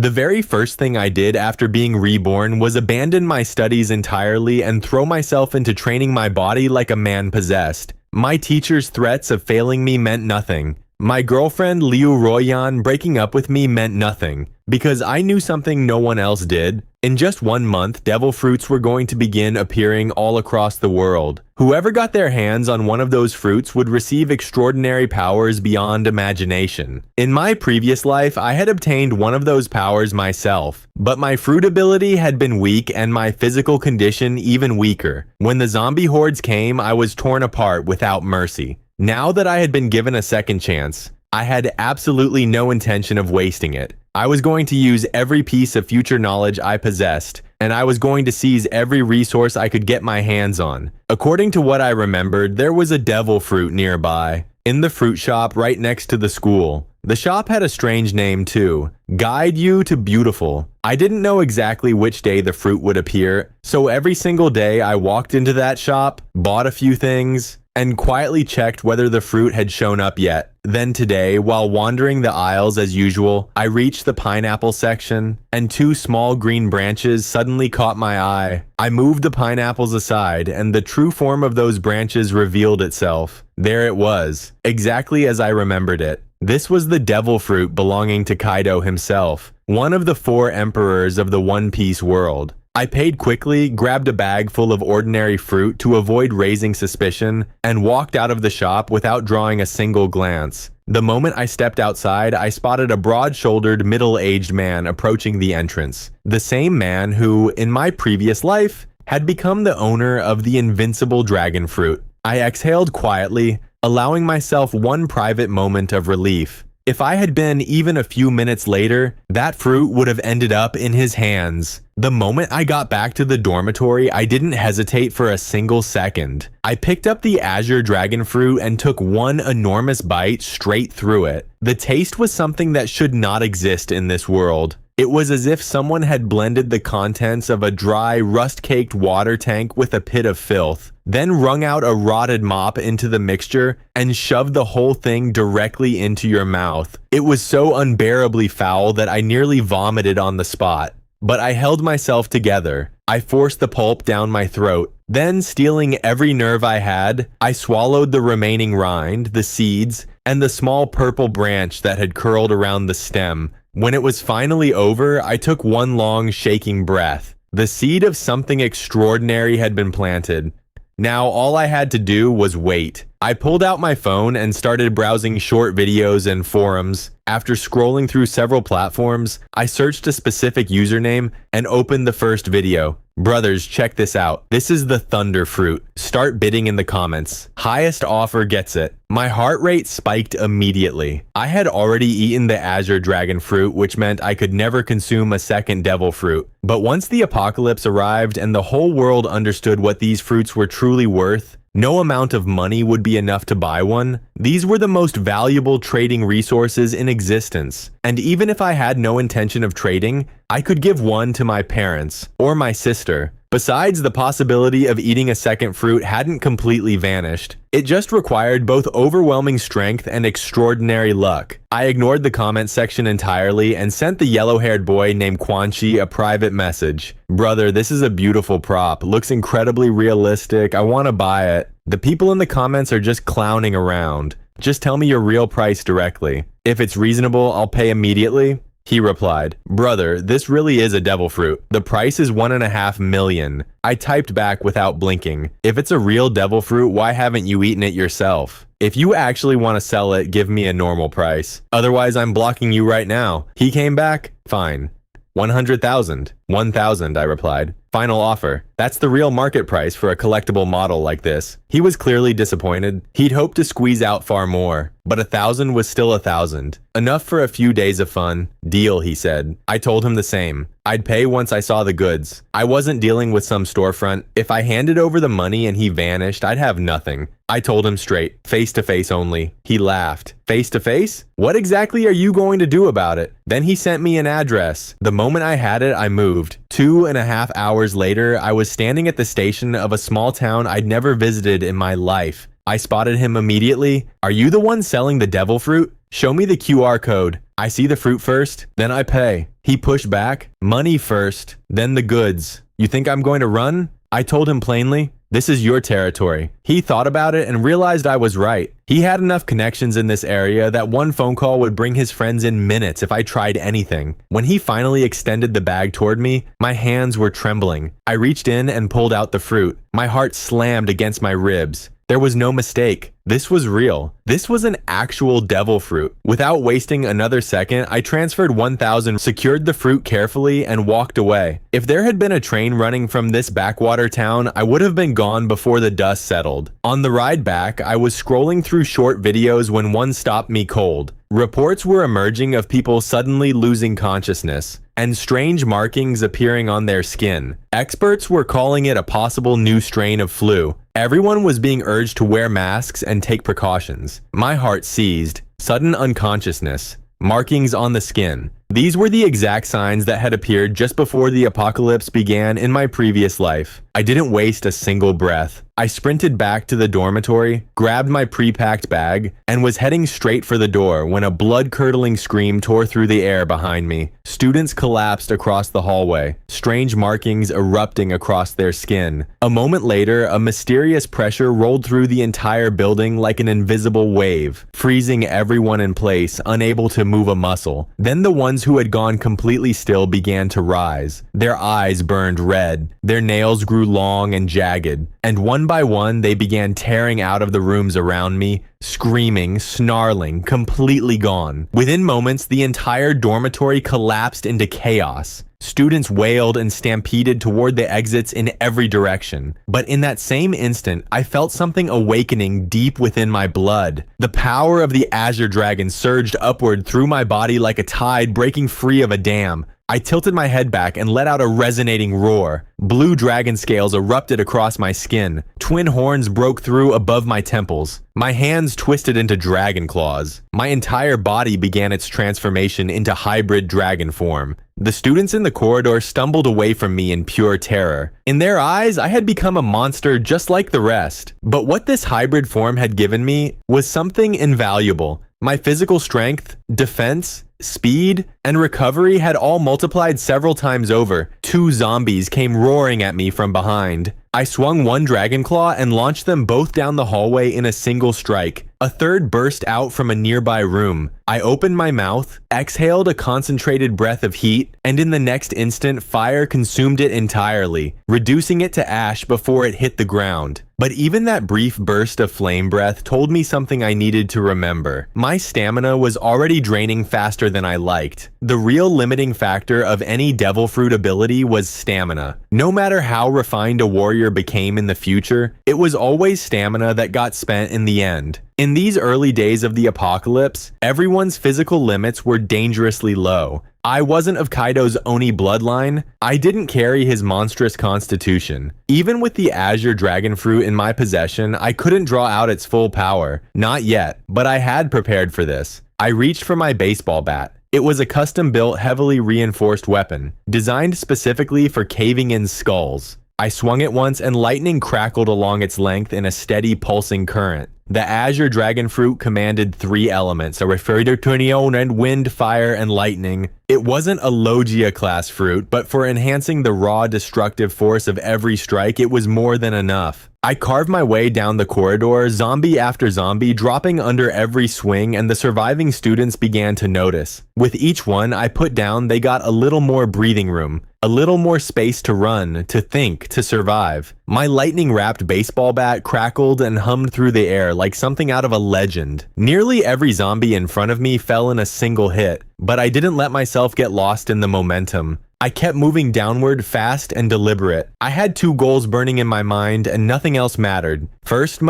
The very first thing I did after being reborn was abandon my studies entirely and throw myself into training my body like a man possessed. My teacher's threats of failing me meant nothing. My girlfriend Liu Royan breaking up with me meant nothing, because I knew something no one else did. In just 1 month, devil fruits were going to begin appearing all across the world. Whoever got their hands on one of those fruits would receive extraordinary powers beyond imagination. In my previous life, I had obtained one of those powers myself, but my fruit ability had been weak and my physical condition even weaker. When the zombie hordes came, I was torn apart without mercy. Now that I had been given a second chance, I had absolutely no intention of wasting it. I was going to use every piece of future knowledge I possessed, and I was going to seize every resource I could get my hands on. According to what I remembered, there was a devil fruit nearby, in the fruit shop right next to the school. The shop had a strange name too, Guide You to Beautiful. I didn't know exactly which day the fruit would appear, so every single day I walked into that shop, bought a few things, and quietly checked whether the fruit had shown up yet. Then today, while wandering the aisles as usual, I reached the pineapple section, and 2 small green branches suddenly caught my eye. I moved the pineapples aside, and the true form of those branches revealed itself. There it was, exactly as I remembered it. This was the devil fruit belonging to Kaido himself, one of the 4 emperors of the One Piece world. I paid quickly, grabbed a bag full of ordinary fruit to avoid raising suspicion, and walked out of the shop without drawing a single glance. The moment I stepped outside, I spotted a broad-shouldered, middle-aged man approaching the entrance. The same man who, in my previous life, had become the owner of the invincible dragon fruit. I exhaled quietly, allowing myself one private moment of relief. If I had been even a few minutes later, that fruit would have ended up in his hands. The moment I got back to the dormitory, I didn't hesitate for a single second. I picked up the Azure Dragon Fruit and took one enormous bite straight through it. The taste was something that should not exist in this world. It was as if someone had blended the contents of a dry, rust-caked water tank with a pit of filth, then wrung out a rotted mop into the mixture and shoved the whole thing directly into your mouth. It was so unbearably foul that I nearly vomited on the spot. But I held myself together. I forced the pulp down my throat. Then, stealing every nerve I had, I swallowed the remaining rind, the seeds, and the small purple branch that had curled around the stem. When it was finally over, I took one long, shaking breath. The seed of something extraordinary had been planted. Now, all I had to do was wait. I pulled out my phone and started browsing short videos and forums. After scrolling through several platforms, I searched a specific username and opened the first video. Brothers, check this out. This is the Thunder Fruit. Start bidding in the comments. Highest offer gets it. My heart rate spiked immediately. I had already eaten the Azure Dragon Fruit, which meant I could never consume a second devil fruit. But once the apocalypse arrived and the whole world understood what these fruits were truly worth, no amount of money would be enough to buy one. These were the most valuable trading resources in existence. And even if I had no intention of trading, I could give one to my parents or my sister. Besides, the possibility of eating a second fruit hadn't completely vanished. It just required both overwhelming strength and extraordinary luck. I ignored the comment section entirely and sent the yellow-haired boy named Quan Chi a private message. Brother, this is a beautiful prop. Looks incredibly realistic. I want to buy it. The people in the comments are just clowning around. Just tell me your real price directly. If it's reasonable, I'll pay immediately. He replied, brother, this really is a devil fruit. The price is 1.5 million. I typed back without blinking. If it's a real devil fruit, why haven't you eaten it yourself? If you actually want to sell it, give me a normal price. Otherwise, I'm blocking you right now. He came back, fine. 100,000. 1,000, I replied. Final offer. That's the real market price for a collectible model like this. He was clearly disappointed. He'd hoped to squeeze out far more, but 1,000 was still 1,000. Enough for a few days of fun. Deal, he said. I told him the same. I'd pay once I saw the goods. I wasn't dealing with some storefront. If I handed over the money and he vanished, I'd have nothing. I told him straight, face to face only. He laughed. Face to face? What exactly are you going to do about it? Then he sent me an address. The moment I had it, I moved. 2.5 hours later, I was standing at the station of a small town I'd never visited in my life. I spotted him immediately. Are you the one selling the devil fruit? Show me the QR code. I see the fruit first, then I pay. He pushed back. Money first, then the goods. You think I'm going to run? I told him plainly, this is your territory. He thought about it and realized I was right. He had enough connections in this area that one phone call would bring his friends in minutes if I tried anything. When he finally extended the bag toward me, my hands were trembling. I reached in and pulled out the fruit. My heart slammed against my ribs. There was no mistake. This was real. This was an actual devil fruit. Without wasting another second, I transferred 1,000, secured the fruit carefully, and walked away. If there had been a train running from this backwater town, I would have been gone before the dust settled. On the ride back, I was scrolling through short videos when one stopped me cold. Reports were emerging of people suddenly losing consciousness and strange markings appearing on their skin. Experts were calling it a possible new strain of flu. Everyone was being urged to wear masks and take precautions. My heart seized. Sudden unconsciousness. Markings on the skin. These were the exact signs that had appeared just before the apocalypse began in my previous life. I didn't waste a single breath. I sprinted back to the dormitory, grabbed my pre-packed bag, and was heading straight for the door when a blood-curdling scream tore through the air behind me. Students collapsed across the hallway, strange markings erupting across their skin. A moment later, a mysterious pressure rolled through the entire building like an invisible wave, freezing everyone in place, unable to move a muscle. Then the ones who had gone completely still began to rise. Their eyes burned red, their nails grew long and jagged, and one by one they began tearing out of the rooms around me, screaming, snarling, completely gone. Within moments, the entire dormitory collapsed into chaos. Students wailed and stampeded toward the exits in every direction. But in that same instant, I felt something awakening deep within my blood. The power of the Azure Dragon surged upward through my body like a tide breaking free of a dam. I tilted my head back and let out a resonating roar. Blue dragon scales erupted across my skin. Twin horns broke through above my temples. My hands twisted into dragon claws. My entire body began its transformation into hybrid dragon form. The students in the corridor stumbled away from me in pure terror. In their eyes, I had become a monster just like the rest. But what this hybrid form had given me was something invaluable. My physical strength, defense, speed, and recovery had all multiplied several times over. 2 zombies came roaring at me from behind. I swung one dragon claw and launched them both down the hallway in a single strike. A third burst out from a nearby room. I opened my mouth, exhaled a concentrated breath of heat, and in the next instant, fire consumed it entirely, reducing it to ash before it hit the ground. But even that brief burst of flame breath told me something I needed to remember. My stamina was already draining faster than I liked. The real limiting factor of any devil fruit ability was stamina. No matter how refined a warrior became in the future, it was always stamina that got spent in the end. In these early days of the apocalypse, everyone's physical limits were dangerously low. I wasn't of Kaido's Oni bloodline. I didn't carry his monstrous constitution. Even with the Azure Dragon Fruit in my possession, I couldn't draw out its full power. Not yet, but I had prepared for this. I reached for my baseball bat. It was a custom-built, heavily reinforced weapon, designed specifically for caving in skulls. I swung it once and lightning crackled along its length in a steady pulsing current. The Azure Dragon Fruit commanded 3 elements, a refrigeration and wind, fire, and lightning. It wasn't a Logia-class fruit, but for enhancing the raw destructive force of every strike, it was more than enough. I carved my way down the corridor, zombie after zombie, dropping under every swing, and the surviving students began to notice. With each one I put down, they got a little more breathing room, a little more space to run, to think, to survive. My lightning-wrapped baseball bat crackled and hummed through the air like something out of a legend. Nearly every zombie in front of me fell in a single hit, but I didn't let myself get lost in the momentum. I kept moving downward, fast and deliberate. I had 2 goals burning in my mind and nothing else mattered. First,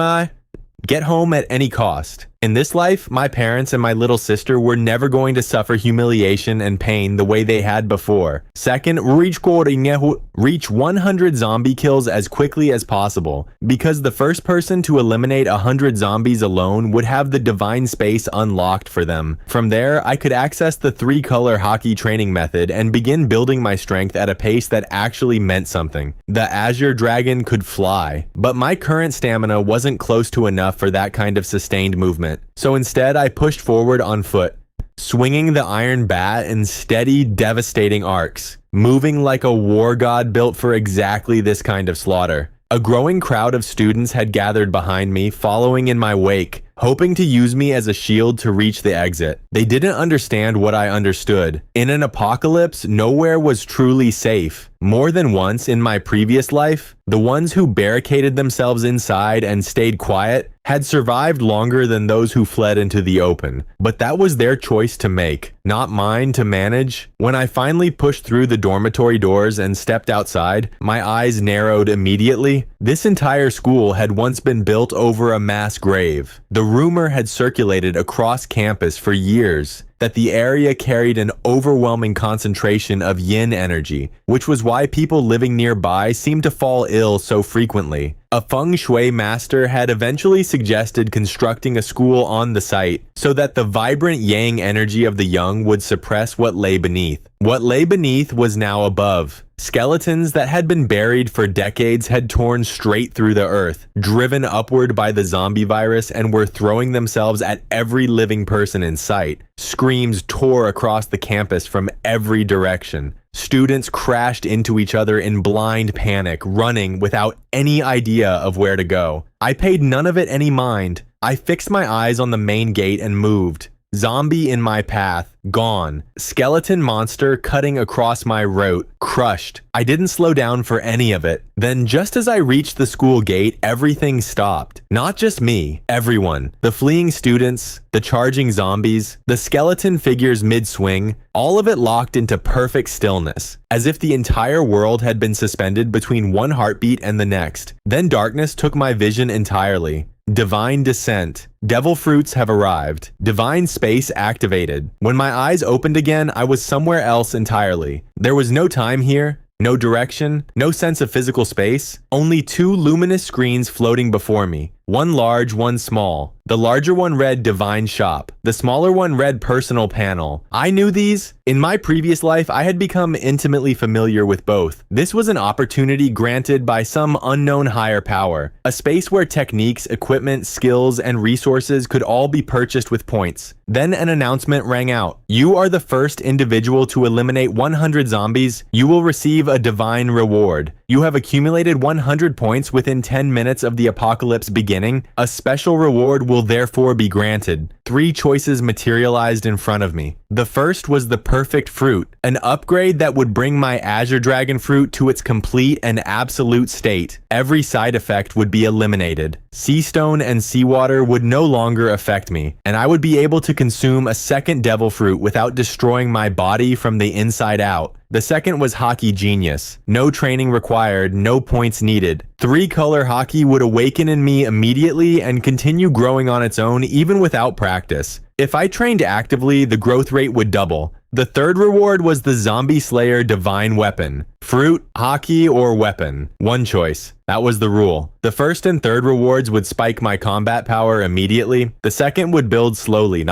get home at any cost. In this life, my parents and my little sister were never going to suffer humiliation and pain the way they had before. Second, reach 100 zombie kills as quickly as possible, because the first person to eliminate 100 zombies alone would have the divine space unlocked for them. From there, I could access the 3-color Haki training method and begin building my strength at a pace that actually meant something. The Azure Dragon could fly, but my current stamina wasn't close to enough for that kind of sustained movement. So instead, I pushed forward on foot. swinging the iron bat in steady, devastating arcs, moving like a war god built for exactly this kind of slaughter. A growing crowd of students had gathered behind me, following in my wake, hoping to use me as a shield to reach the exit. They didn't understand what I understood. In an apocalypse, nowhere was truly safe. More than once in my previous life, the ones who barricaded themselves inside and stayed quiet had survived longer than those who fled into the open. But that was their choice to make, not mine to manage. When I finally pushed through the dormitory doors and stepped outside, my eyes narrowed immediately. This entire school had once been built over a mass grave. The rumor had circulated across campus for years that the area carried an overwhelming concentration of yin energy, which was why people living nearby seemed to fall ill so frequently. A feng shui master had eventually suggested constructing a school on the site so that the vibrant yang energy of the young would suppress what lay beneath. What lay beneath was now above. Skeletons that had been buried for decades had torn straight through the earth, driven upward by the zombie virus, and were throwing themselves at every living person in sight. Screams tore across the campus from every direction. Students crashed into each other in blind panic, running without any idea of where to go. I paid none of it any mind. I fixed my eyes on the main gate and moved. Zombie in my path, gone. Skeleton monster cutting across my route, crushed. I didn't slow down for any of it. Then just as I reached the school gate, everything stopped. Not just me, everyone. The fleeing students, the charging zombies, the skeleton figures mid-swing, all of it locked into perfect stillness, as if the entire world had been suspended between one heartbeat and the next. Then darkness took my vision entirely. Divine descent. Devil fruits have arrived. Divine space activated. When my eyes opened again, I was somewhere else entirely. There was no time here, no direction, no sense of physical space, only two luminous screens floating before me. One large, one small. The larger one read Divine Shop. The smaller one read Personal Panel. I knew these. In my previous life, I had become intimately familiar with both. This was an opportunity granted by some unknown higher power. A space where techniques, equipment, skills, and resources could all be purchased with points. Then an announcement rang out. You are the first individual to eliminate 100 zombies. You will receive a divine reward. You have accumulated 100 points within 10 minutes of the apocalypse beginning. A special reward will therefore be granted. 3 choices materialized in front of me. The first was the perfect fruit, an upgrade that would bring my Azure Dragon Fruit to its complete and absolute state. Every side effect would be eliminated. Sea stone and seawater would no longer affect me, and I would be able to consume a second devil fruit without destroying my body from the inside out. The second was Haki Genius. No training required, no points needed. 3-color Haki would awaken in me immediately and continue growing on its own even without practice. If I trained actively, the growth rate would double. The third reward was the Zombie Slayer Divine Weapon. Fruit, Haki, or weapon. One choice. That was the rule. The first and third rewards would spike my combat power immediately. The second would build slowly,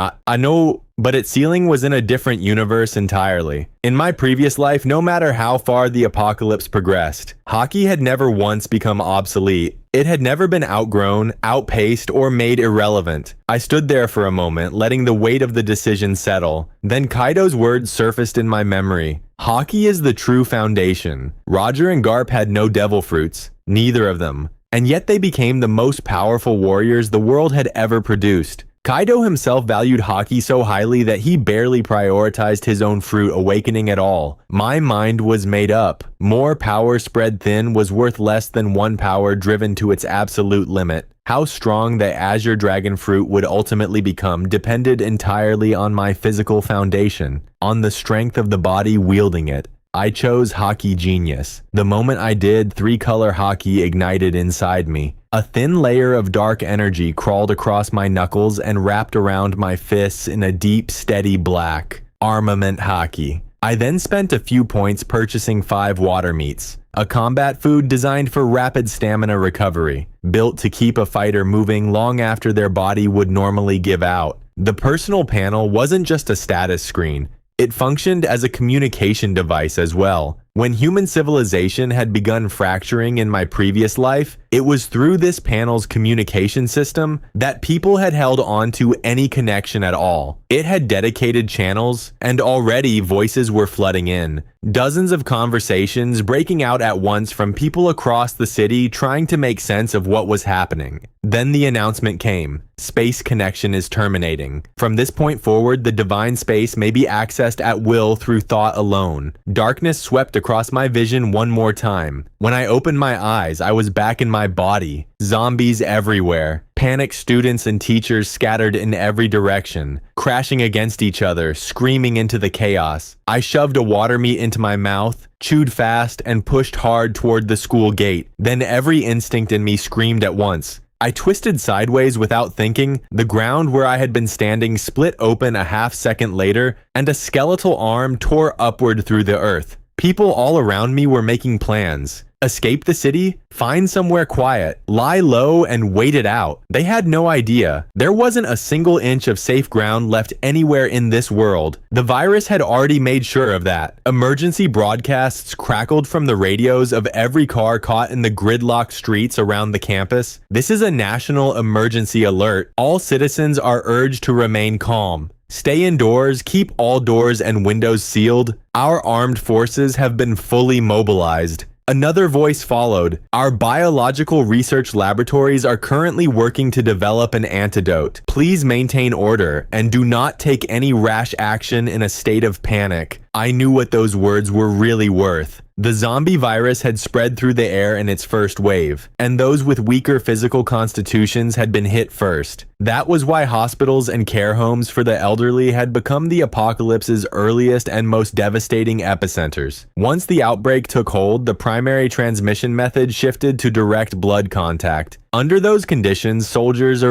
but its ceiling was in a different universe entirely. In my previous life, no matter how far the apocalypse progressed, Haki had never once become obsolete. It had never been outgrown, outpaced, or made irrelevant. I stood there for a moment, letting the weight of the decision settle. Then Kaido's words surfaced in my memory. Haki is the true foundation. Roger and Garp had no devil fruits, neither of them. And yet they became the most powerful warriors the world had ever produced. Kaido himself valued Haki so highly that he barely prioritized his own fruit awakening at all. My mind was made up. More power spread thin was worth less than 1 power driven to its absolute limit. How strong the Azure Dragon Fruit would ultimately become depended entirely on my physical foundation, on the strength of the body wielding it. I chose Haki Genius. The moment I did, 3-color Haki ignited inside me. A thin layer of dark energy crawled across my knuckles and wrapped around my fists in a deep, steady black. Armament Haki. I then spent a few points purchasing 5 water meats, a combat food designed for rapid stamina recovery, built to keep a fighter moving long after their body would normally give out. The personal panel wasn't just a status screen. It functioned as a communication device as well. When human civilization had begun fracturing in my previous life, It was through this panel's communication system that people had held on to any connection at all. It had dedicated channels, and already voices were flooding in. Dozens of conversations breaking out at once from people across the city trying to make sense of what was happening. Then the announcement came. Space connection is terminating. From this point forward, the divine space may be accessed at will through thought alone. Darkness swept across my vision one more time. When I opened my eyes, I was back in my body. Zombies everywhere. Panicked students and teachers scattered in every direction, crashing against each other, screaming into the chaos. I shoved a water meat into my mouth, chewed fast, and pushed hard toward the school gate. Then every instinct in me screamed at once. I twisted sideways without thinking. The ground where I had been standing split open a half second later, and a skeletal arm tore upward through the earth. People all around me were making plans. Escape the city? Find somewhere quiet, lie low, and wait it out. They had no idea. There wasn't a single inch of safe ground left anywhere in this world. The virus had already made sure of that. Emergency broadcasts crackled from the radios of every car caught in the gridlocked streets around the campus. This is a national emergency alert. All citizens are urged to remain calm. Stay indoors, keep all doors and windows sealed. Our armed forces have been fully mobilized. Another voice followed. Our biological research laboratories are currently working to develop an antidote. Please maintain order and do not take any rash action in a state of panic. I knew what those words were really worth. The zombie virus had spread through the air in its first wave, and those with weaker physical constitutions had been hit first. That was why hospitals and care homes for the elderly had become the apocalypse's earliest and most devastating epicenters. Once the outbreak took hold, the primary transmission method shifted to direct blood contact. Under those conditions, soldiers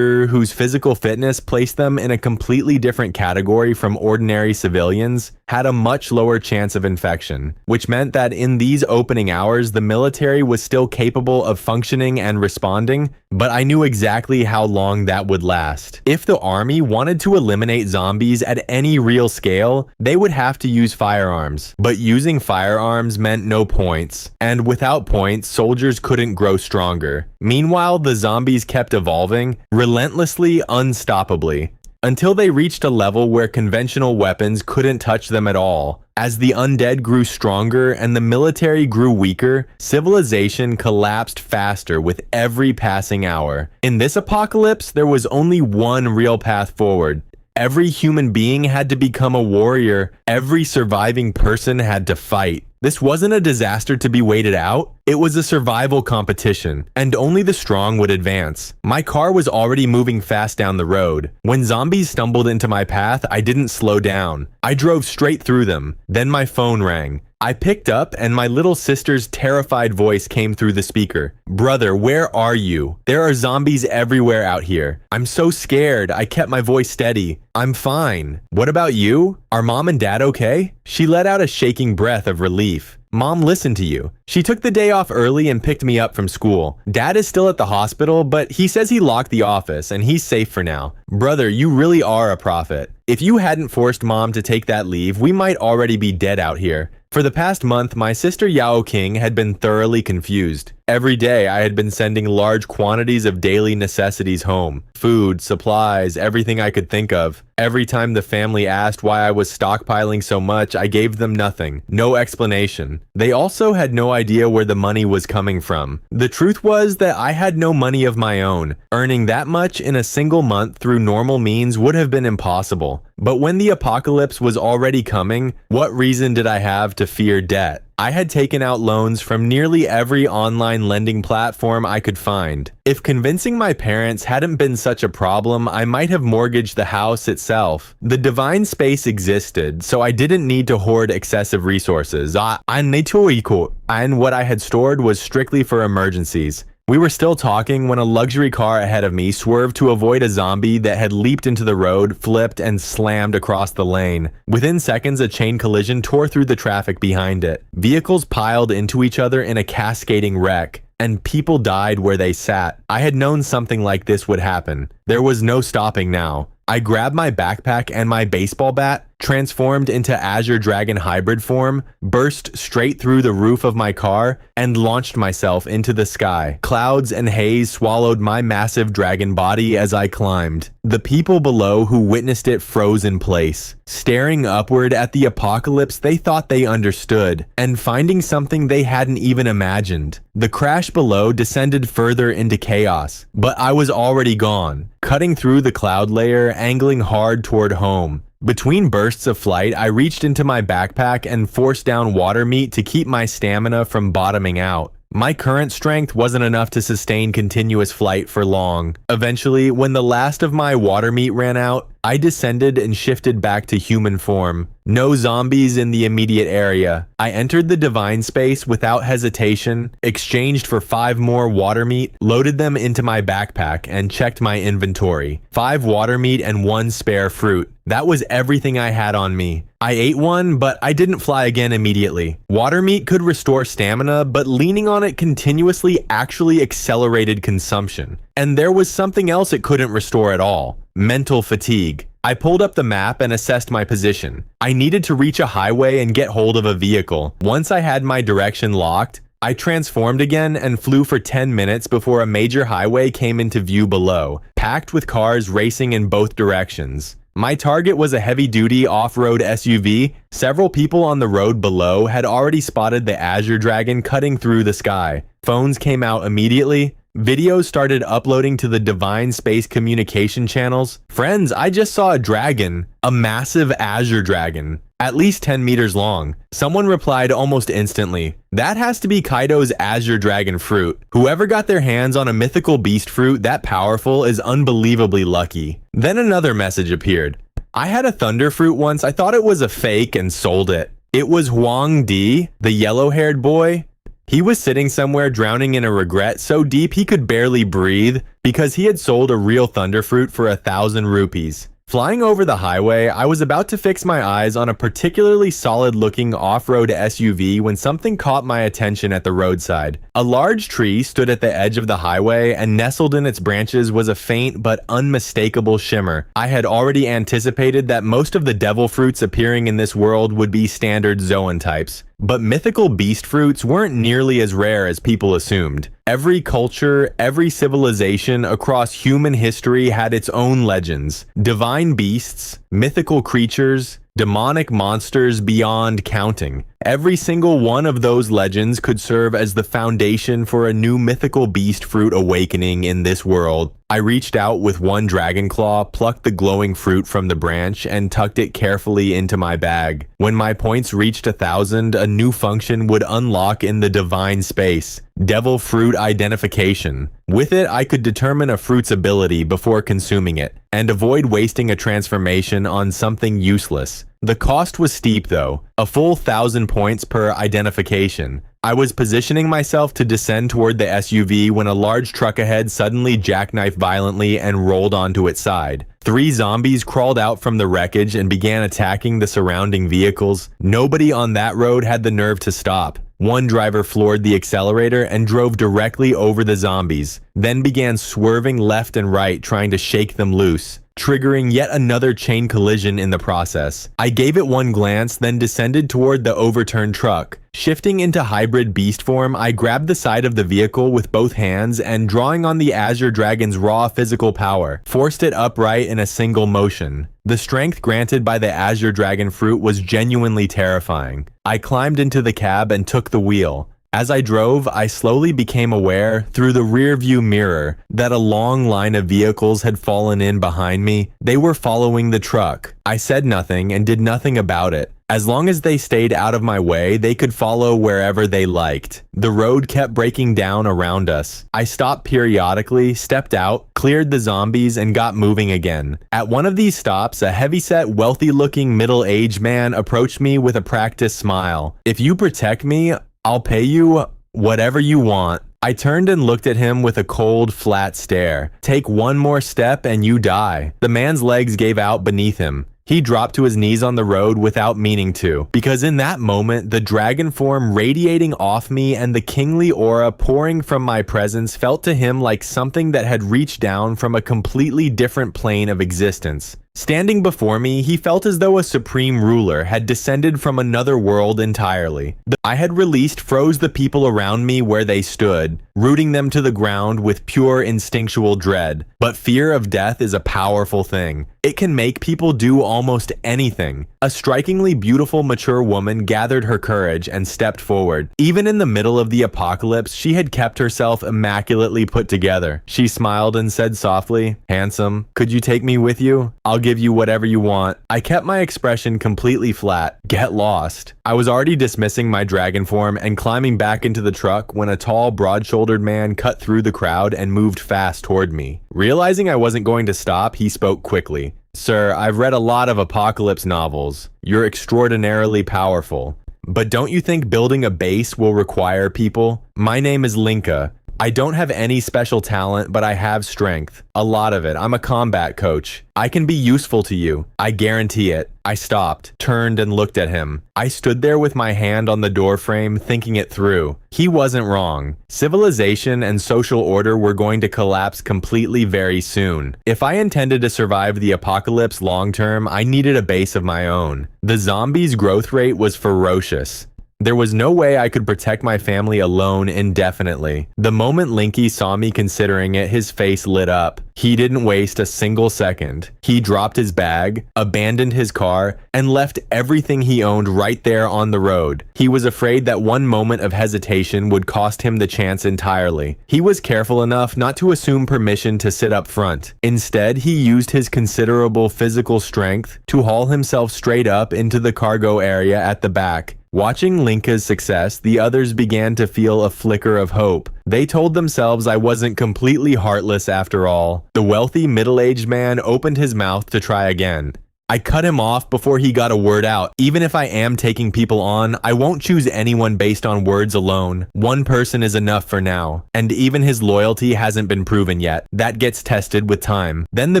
whose physical fitness placed them in a completely different category from ordinary civilians had a much lower chance of infection, which meant that in these opening hours, the military was still capable of functioning and responding, but I knew exactly how long that would last. If the army wanted to eliminate zombies at any real scale, they would have to use firearms, but using firearms meant no points, and without points, soldiers couldn't grow stronger. Meanwhile, the zombies kept evolving, relentlessly, unstoppably, until they reached a level where conventional weapons couldn't touch them at all. As the undead grew stronger and the military grew weaker, civilization collapsed faster with every passing hour. In this apocalypse, there was only one real path forward. Every human being had to become a warrior. Every surviving person had to fight. This wasn't a disaster to be waited out. It was a survival competition, and only the strong would advance. My car was already moving fast down the road. When zombies stumbled into my path, I didn't slow down. I drove straight through them. Then my phone rang. I picked up, and my little sister's terrified voice came through the speaker. "Brother, where are you? There are zombies everywhere out here. I'm so scared." I kept my voice steady. "I'm fine. What about you? Are mom and dad okay?" She let out a shaking breath of relief. "Mom listened to you. She took the day off early and picked me up from school. Dad is still at the hospital, but he says he locked the office and he's safe for now. Brother, you really are a prophet. If you hadn't forced mom to take that leave, we might already be dead out here." For the past month, my sister Yao King had been thoroughly confused. Every day, I had been sending large quantities of daily necessities home. Food, supplies, everything I could think of. Every time the family asked why I was stockpiling so much, I gave them nothing. No explanation. They also had no idea where the money was coming from. The truth was that I had no money of my own. Earning that much in a single month through normal means would have been impossible. But when the apocalypse was already coming, what reason did I have to fear debt? I had taken out loans from nearly every online lending platform I could find. If convincing my parents hadn't been such a problem, I might have mortgaged the house itself. The divine space existed, so I didn't need to hoard excessive resources. And what I had stored was strictly for emergencies. We were still talking when a luxury car ahead of me swerved to avoid a zombie that had leaped into the road, flipped, and slammed across the lane. Within seconds, a chain collision tore through the traffic behind it. Vehicles piled into each other in a cascading wreck, and people died where they sat. I had known something like this would happen. There was no stopping now. I grabbed my backpack and my baseball bat, transformed into Azure Dragon hybrid form, burst straight through the roof of my car, and launched myself into the sky. Clouds and haze swallowed my massive dragon body as I climbed. The people below who witnessed it froze in place. Staring upward at the apocalypse they thought they understood, and finding something they hadn't even imagined. The crash below descended further into chaos, but I was already gone, cutting through the cloud layer, angling hard toward home. Between bursts of flight, I reached into my backpack and forced down water meat to keep my stamina from bottoming out. My current strength wasn't enough to sustain continuous flight for long. Eventually, when the last of my water meat ran out, I descended and shifted back to human form. No zombies in the immediate area. I entered the divine space without hesitation, exchanged for 5 more water meat, loaded them into my backpack, and checked my inventory. 5 water meat and 1 spare fruit. That was everything I had on me. I ate one, but I didn't fly again immediately. Water meat could restore stamina, but leaning on it continuously actually accelerated consumption. And there was something else it couldn't restore at all: mental fatigue. I pulled up the map and assessed my position. I needed to reach a highway and get hold of a vehicle. Once I had my direction locked, I transformed again and flew for 10 minutes before a major highway came into view below, packed with cars racing in both directions. My target was a heavy-duty off-road SUV. Several people on the road below had already spotted the Azure Dragon cutting through the sky. Phones came out immediately. Videos started uploading to the Divine Space communication channels. Friends, I just saw a dragon, a massive Azure Dragon, at least 10 meters long. Someone replied almost instantly, "That has to be Kaido's Azure Dragon Fruit. Whoever got their hands on a mythical beast fruit that powerful is unbelievably lucky." Then another message appeared. "I had a thunder fruit once. I thought it was a fake and sold it. It was Huang Di, the yellow-haired boy. He was sitting somewhere drowning in a regret so deep he could barely breathe because he had sold a real thunder fruit for 1,000 rupees. Flying over the highway, I was about to fix my eyes on a particularly solid-looking off-road SUV when something caught my attention at the roadside. A large tree stood at the edge of the highway, and nestled in its branches was a faint but unmistakable shimmer. I had already anticipated that most of the devil fruits appearing in this world would be standard Zoan types. But mythical beast fruits weren't nearly as rare as people assumed. Every culture, every civilization across human history had its own legends. Divine beasts, mythical creatures, demonic monsters beyond counting. Every single one of those legends could serve as the foundation for a new mythical beast fruit awakening in this world. I reached out with one dragon claw, plucked the glowing fruit from the branch, and tucked it carefully into my bag. When my points reached 1,000, a new function would unlock in the divine space: devil fruit identification. With it, I could determine a fruit's ability before consuming it, and avoid wasting a transformation on something useless. The cost was steep though, a full 1,000 points per identification. I was positioning myself to descend toward the SUV when a large truck ahead suddenly jackknifed violently and rolled onto its side. 3 zombies crawled out from the wreckage and began attacking the surrounding vehicles. Nobody on that road had the nerve to stop. One driver floored the accelerator and drove directly over the zombies, then began swerving left and right trying to shake them loose, triggering yet another chain collision in the process. I gave it one glance, then descended toward the overturned truck. Shifting into hybrid beast form, I grabbed the side of the vehicle with both hands and, drawing on the Azure Dragon's raw physical power, forced it upright in a single motion. The strength granted by the Azure Dragon Fruit was genuinely terrifying. I climbed into the cab and took the wheel. As I drove, I slowly became aware, through the rearview mirror, that a long line of vehicles had fallen in behind me. They were following the truck. I said nothing and did nothing about it. As long as they stayed out of my way, they could follow wherever they liked. The road kept breaking down around us. I stopped periodically, stepped out, cleared the zombies, and got moving again. At one of these stops, a heavyset, wealthy-looking middle-aged man approached me with a practiced smile. "If you protect me, I'll pay you whatever you want." I turned and looked at him with a cold, flat stare. "Take one more step and you die." The man's legs gave out beneath him. He dropped to his knees on the road without meaning to, because in that moment, the dragon form radiating off me and the kingly aura pouring from my presence felt to him like something that had reached down from a completely different plane of existence. Standing before me, he felt as though a supreme ruler had descended from another world entirely. I had released froze the people around me where they stood, rooting them to the ground with pure instinctual dread. But fear of death is a powerful thing. It can make people do almost anything. A strikingly beautiful, mature woman gathered her courage and stepped forward. Even in the middle of the apocalypse, she had kept herself immaculately put together. She smiled and said softly, "Handsome, could you take me with you? I'll give you whatever you want." I kept my expression completely flat. Get lost. I was already dismissing my dragon form and climbing back into the truck when a tall, broad-shouldered man cut through the crowd and moved fast toward me. Realizing I wasn't going to stop, he spoke quickly. "Sir, I've read a lot of apocalypse novels. You're extraordinarily powerful. But don't you think building a base will require people? My name is Linka. I don't have any special talent, but I have strength. A lot of it. I'm a combat coach. I can be useful to you. I guarantee it." I stopped, turned, and looked at him. I stood there with my hand on the doorframe, thinking it through. He wasn't wrong. Civilization and social order were going to collapse completely very soon. If I intended to survive the apocalypse long term, I needed a base of my own. The zombies' growth rate was ferocious. There was no way I could protect my family alone indefinitely. The moment Linky saw me considering it, his face lit up. He didn't waste a single second. He dropped his bag, abandoned his car, and left everything he owned right there on the road. He was afraid that one moment of hesitation would cost him the chance entirely. He was careful enough not to assume permission to sit up front. Instead, he used his considerable physical strength to haul himself straight up into the cargo area at the back. Watching Linka's success, the others began to feel a flicker of hope. They told themselves I wasn't completely heartless after all. The wealthy middle-aged man opened his mouth to try again. I cut him off before he got a word out. Even if I am taking people on, I won't choose anyone based on words alone. One person is enough for now. And even his loyalty hasn't been proven yet. That gets tested with time. Then the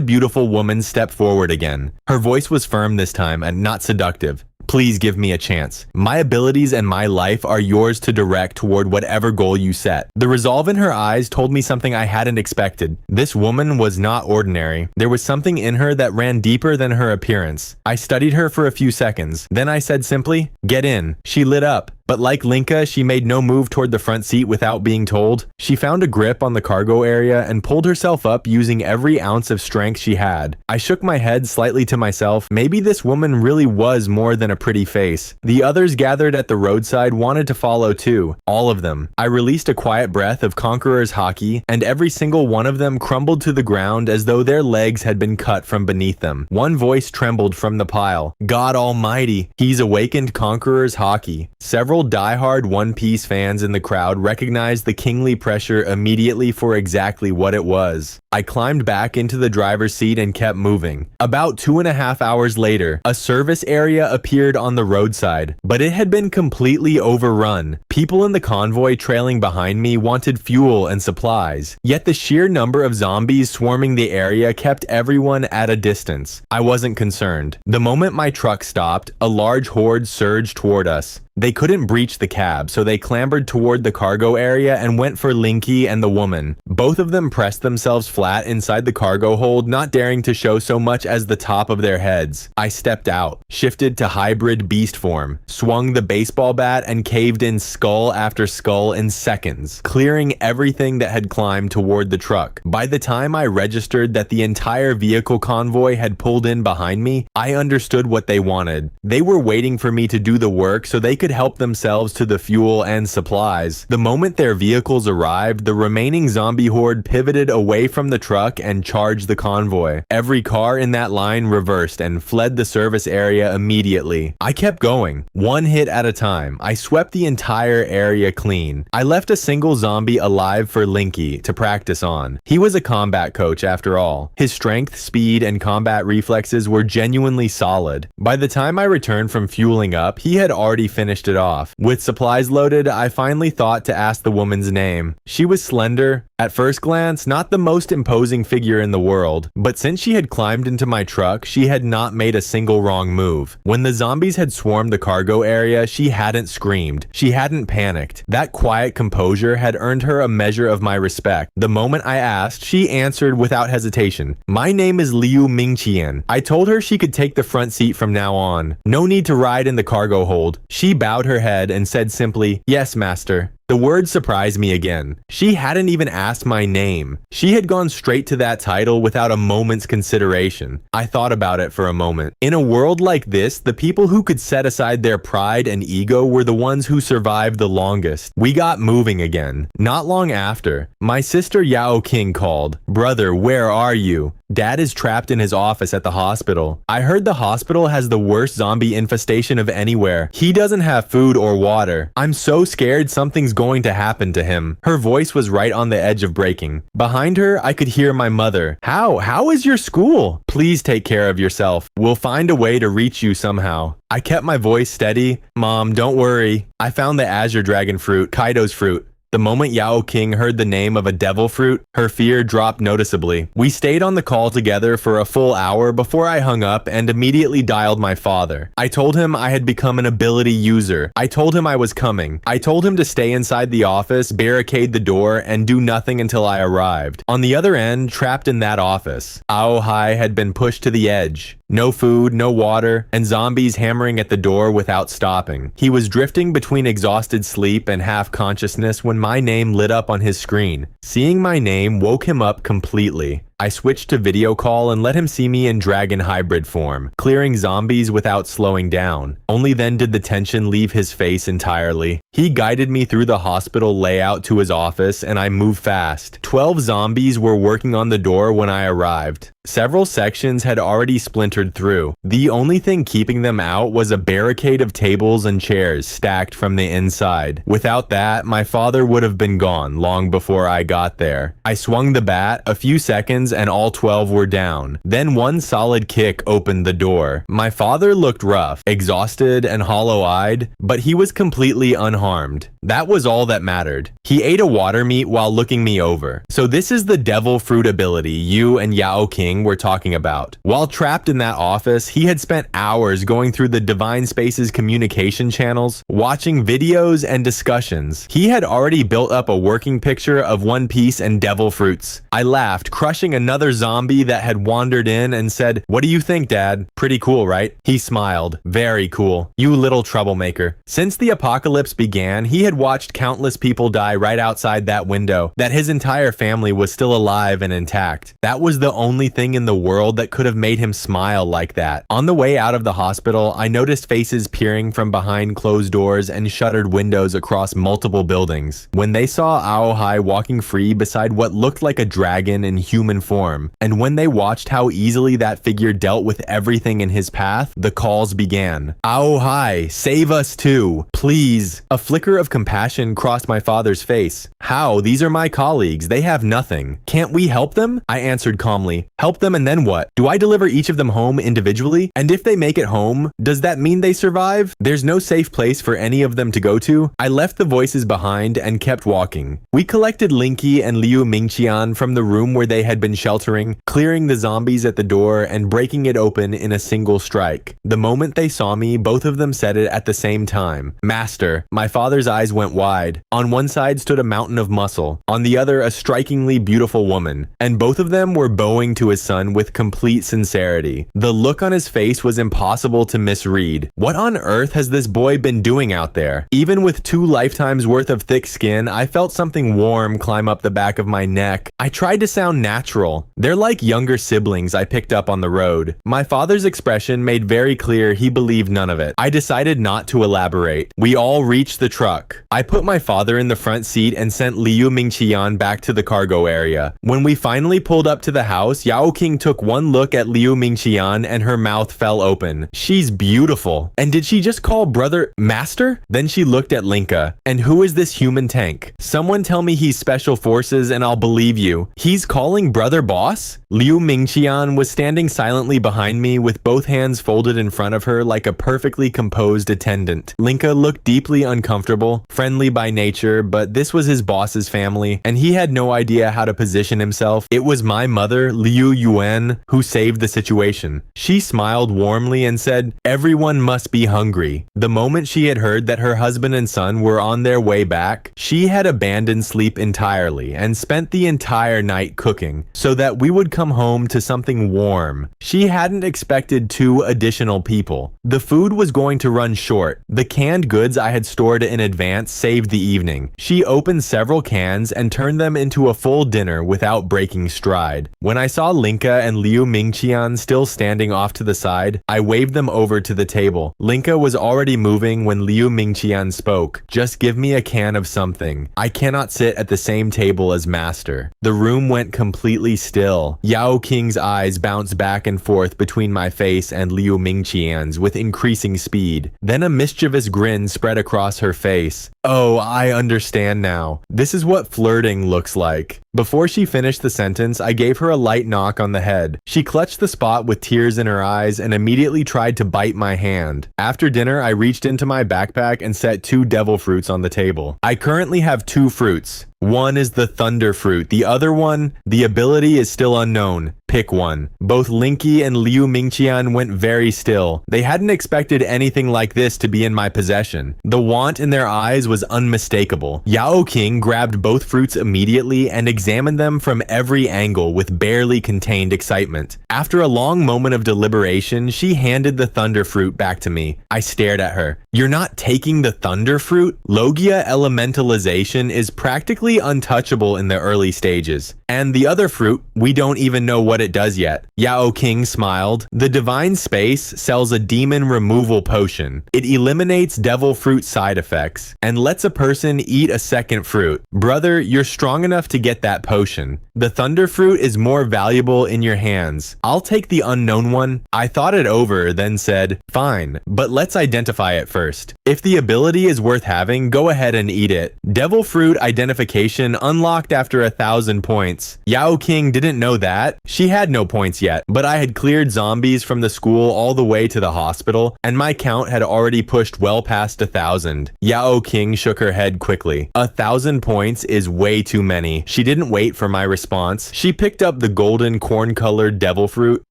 beautiful woman stepped forward again. Her voice was firm this time and not seductive. "Please give me a chance. My abilities and my life are yours to direct toward whatever goal you set." The resolve in her eyes told me something I hadn't expected. This woman was not ordinary. There was something in her that ran deeper than her appearance. I studied her for a few seconds. Then I said simply, "Get in." She lit up. But like Linka, she made no move toward the front seat without being told. She found a grip on the cargo area and pulled herself up using every ounce of strength she had. I shook my head slightly to myself. Maybe this woman really was more than a pretty face. The others gathered at the roadside wanted to follow too. All of them. I released a quiet breath of Conqueror's Haki, and every single one of them crumbled to the ground as though their legs had been cut from beneath them. One voice trembled from the pile. "God Almighty, he's awakened Conqueror's Haki." Several die-hard One Piece fans in the crowd recognized the kingly pressure immediately for exactly what it was. I climbed back into the driver's seat and kept moving. About 2.5 hours later, a service area appeared on the roadside, but it had been completely overrun. People in the convoy trailing behind me wanted fuel and supplies, yet the sheer number of zombies swarming the area kept everyone at a distance. I wasn't concerned. The moment my truck stopped, a large horde surged toward us. They couldn't breach the cab, so they clambered toward the cargo area and went for Linky and the woman. Both of them pressed themselves flat inside the cargo hold, not daring to show so much as the top of their heads. I stepped out, shifted to hybrid beast form, swung the baseball bat, and caved in skull after skull in seconds, clearing everything that had climbed toward the truck. By the time I registered that the entire vehicle convoy had pulled in behind me, I understood what they wanted. They were waiting for me to do the work so they could help themselves to the fuel and supplies. The moment their vehicles arrived, the remaining zombie horde pivoted away from the truck and charged the convoy. Every car in that line reversed and fled the service area immediately. I kept going, one hit at a time. I swept the entire area clean. I left a single zombie alive for Linky to practice on. He was a combat coach after all. His strength, speed, and combat reflexes were genuinely solid. By the time I returned from fueling up, he had already finished finished it off. With supplies loaded, I finally thought to ask the woman's name. She was slender. At first glance, not the most imposing figure in the world, but since she had climbed into my truck, she had not made a single wrong move. When the zombies had swarmed the cargo area, she hadn't screamed. She hadn't panicked. That quiet composure had earned her a measure of my respect. The moment I asked, she answered without hesitation. My name is Liu Mingqian. I told her she could take the front seat from now on. No need to ride in the cargo hold. She bowed her head and said simply, "Yes, master." The word surprised me again. She hadn't even asked my name. She had gone straight to that title without a moment's consideration. I thought about it for a moment. In a world like this, the people who could set aside their pride and ego were the ones who survived the longest. We got moving again. Not long after, my sister Yao King called. "Brother, where are you? Dad is trapped in his office at the hospital. I heard the hospital has the worst zombie infestation of anywhere. He doesn't have food or water. I'm so scared something's going to happen to him." Her voice was right on the edge of breaking. Behind her, I could hear my mother. How is your school? Please take care of yourself. We'll find a way to reach you somehow." I kept my voice steady. "Mom, don't worry. I found the Azure Dragon Fruit, Kaido's fruit." The moment Yao King heard the name of a devil fruit, her fear dropped noticeably. We stayed on the call together for a full hour before I hung up and immediately dialed my father. I told him I had become an ability user. I told him I was coming. I told him to stay inside the office, barricade the door, and do nothing until I arrived. On the other end, trapped in that office, Aohai had been pushed to the edge. No food, no water, and zombies hammering at the door without stopping. He was drifting between exhausted sleep and half-consciousness when my name lit up on his screen. Seeing my name woke him up completely. I switched to video call and let him see me in dragon hybrid form, clearing zombies without slowing down. Only then did the tension leave his face entirely. He guided me through the hospital layout to his office, and I moved fast. 12 zombies were working on the door when I arrived. Several sections had already splintered through. The only thing keeping them out was a barricade of tables and chairs stacked from the inside. Without that, my father would have been gone long before I got there. I swung the bat, a few seconds, and all 12 were down. Then one solid kick opened the door. My father looked rough, exhausted, and hollow-eyed, but he was completely unharmed. That was all that mattered. He ate a water meat while looking me over. So this is the devil fruit ability you and Yao King were talking about. While trapped in that office, he had spent hours going through the Divine Space's communication channels, watching videos and discussions. He had already built up a working picture of One Piece and devil fruits. I laughed, crushing another zombie that had wandered in and said, "What do you think, Dad? Pretty cool, right?" He smiled. "Very cool. You little troublemaker." Since the apocalypse began, he had watched countless people die right outside that window, that his entire family was still alive and intact. That was the only thing in the world that could have made him smile like that. On the way out of the hospital, I noticed faces peering from behind closed doors and shuttered windows across multiple buildings. When they saw Aohai walking free beside what looked like a dragon in human form, and when they watched how easily that figure dealt with everything in his path, the calls began. "Aohai, save us too, please." A flicker of compassion crossed my father's face. "How? These are my colleagues. They have nothing. Can't we help them?" I answered calmly. "Help them and then what? Do I deliver each of them home individually? And if they make it home, does that mean they survive? There's no safe place for any of them to go to?" I left the voices behind and kept walking. We collected Linky and Liu Mingqian from the room where they had been sheltering, clearing the zombies at the door and breaking it open in a single strike. The moment they saw me, both of them said it at the same time. "Master." My father's eyes went wide. On one side stood a mountain of muscle, on the other a strikingly beautiful woman, and both of them were bowing to his son with complete sincerity. The look on his face was impossible to misread. What on earth has this boy been doing out there? Even with 2 lifetimes worth of thick skin, I felt something warm climb up the back of my neck. I tried to sound natural. They're like younger siblings I picked up on the road. My father's expression made very clear he believed none of it. I decided not to elaborate. We all reached the truck. I put my father in the front seat and sent Liu Mingqian back to the cargo area. When we finally pulled up to the house, Yao King took one look at Liu Mingqian and her mouth fell open. "She's beautiful. And did she just call brother master?" Then she looked at Linka. "And who is this human tank? Someone tell me he's special forces and I'll believe you. He's calling brother Another boss? Liu Mingqian was standing silently behind me with both hands folded in front of her like a perfectly composed attendant. Linka looked deeply uncomfortable, friendly by nature, but this was his boss's family, and he had no idea how to position himself. It was my mother, Liu Yuan, who saved the situation. She smiled warmly and said, "Everyone must be hungry." The moment she had heard that her husband and son were on their way back, she had abandoned sleep entirely and spent the entire night cooking so that we would come home to something warm. She hadn't expected 2 additional people. The food was going to run short. The canned goods I had stored in advance saved the evening. She opened several cans and turned them into a full dinner without breaking stride. When I saw Linka and Liu Mingqian still standing off to the side, I waved them over to the table. Linka was already moving when Liu Mingqian spoke. "Just give me a can of something. I cannot sit at the same table as master." The room went completely still. Yao King's eyes bounced back and forth between my face and Liu Mingqian's with increasing speed. Then a mischievous grin spread across her face. "Oh, I understand now. This is what flirting looks like." Before she finished the sentence, I gave her a light knock on the head. She clutched the spot with tears in her eyes and immediately tried to bite my hand. After dinner, I reached into my backpack and set 2 devil fruits on the table. I currently have 2 fruits. One is the thunder fruit. The other one, the ability is still unknown. Pick one. Both Linky and Liu Mingqian went very still. They hadn't expected anything like this to be in my possession. The want in their eyes was unmistakable. Yao King grabbed both fruits immediately and examined them from every angle with barely contained excitement. After a long moment of deliberation, she handed the thunder fruit back to me. I stared at her. "You're not taking the thunder fruit?" Logia elementalization is practically untouchable in the early stages. And the other fruit, we don't even know what it does yet. Yao King smiled. "The divine space sells a demon removal potion. It eliminates devil fruit side effects and lets a person eat a second fruit. Brother, you're strong enough to get that potion. The thunder fruit is more valuable in your hands. I'll take the unknown one." I thought it over, then said, "Fine, but let's identify it first. If the ability is worth having, go ahead and eat it." Devil fruit identification unlocked after 1,000 points. Yao King didn't know that. She had no points yet, but I had cleared zombies from the school all the way to the hospital, and my count had already pushed well past 1,000. Yao King shook her head quickly. 1,000 points is way too many. She didn't wait for my response. She picked up the golden corn-colored devil fruit,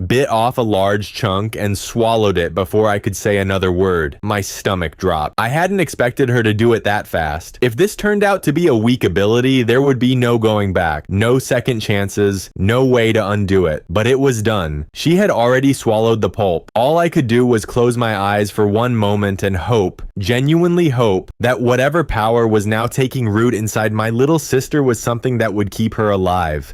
bit off a large chunk, and swallowed it before I could say another word. My stomach dropped. I hadn't expected her to do it that fast. If this turned out to be a weak ability, there would be no going back. No second chances, no way to undo it. But it was done. She had already swallowed the pulp. All I could do was close my eyes for one moment and hope, genuinely hope, that whatever power was now taking root inside my little sister was something that would keep her alive.